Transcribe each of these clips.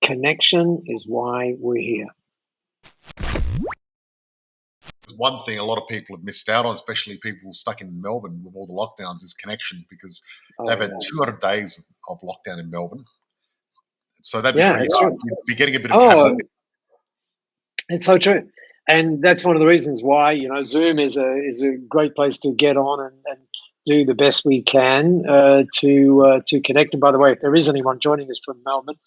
Connection is why we're here. One thing a lot of people have missed out on, especially people stuck in Melbourne with all the lockdowns, is connection, because they've had 200 days of lockdown in Melbourne. So they'd be pretty hard. You'd be getting a bit of Oh, it's so true. And that's one of the reasons why, Zoom is a great place to get on and do the best we can to connect. And by the way, if there is anyone joining us from Melbourne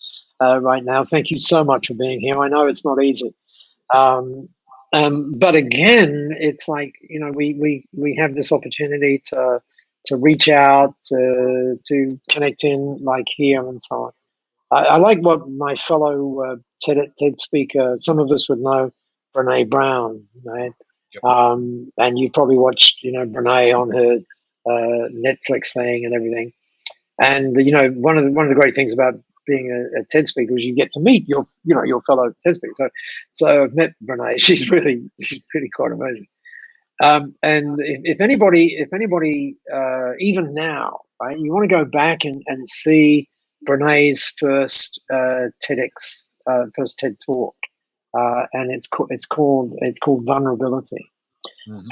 right now, thank you so much for being here. I know it's not easy. But again, it's like, we have this opportunity to reach out, to connect in like here and so on. I like what my fellow TED speaker, some of us would know Brene Brown, right? Yep. And you probably watched, Brene on her Netflix thing and everything. And one of the great things about being a TED speaker is you get to meet your fellow TED speaker. So I've met Brene. She's really quite amazing. And if anybody, even now, right, you want to go back and see Brene's first TEDx, first TED talk, and it's called Vulnerability. Mm-hmm.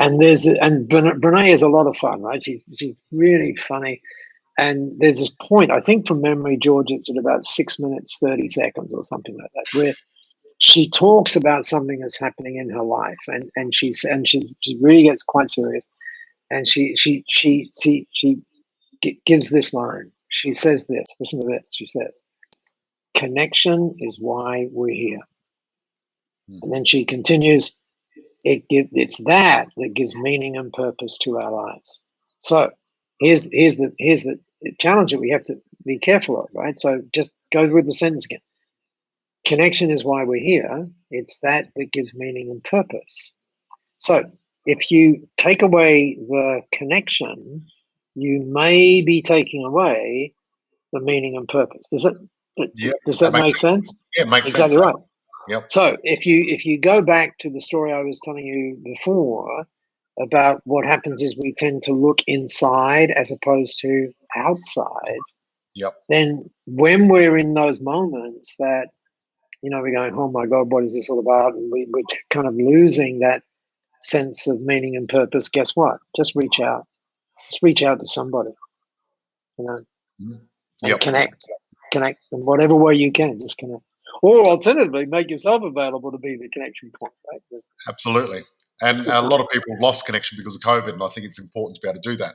And Brene is a lot of fun, right? She's really funny. And there's this point, I think from memory, George, it's at about 6 minutes, 30 seconds or something like that, where she talks about something that's happening in her life, and she really gets quite serious, and she gives this line. She says this. Listen to this. She says, "Connection is why we're here." Mm-hmm. And then she continues, "It's that gives meaning and purpose to our lives." So here's the challenge that we have to be careful of, right? So just go with the sentence again. Connection is why we're here. It's that gives meaning and purpose. So if you take away the connection, you may be taking away the meaning and purpose. Does that make sense? Yeah, it makes exactly sense. Right. Yep. So if you go back to the story I was telling you before about what happens is we tend to look inside as opposed to outside. Yep. Then when we're in those moments that, we're going, oh my God, what is this all about? And we're kind of losing that sense of meaning and purpose. Guess what? Just reach out. Just reach out to somebody, and connect in whatever way you can. Just connect. Or alternatively, make yourself available to be the connection point. Right? Absolutely. And a lot of people have lost connection because of COVID, and I think it's important to be able to do that.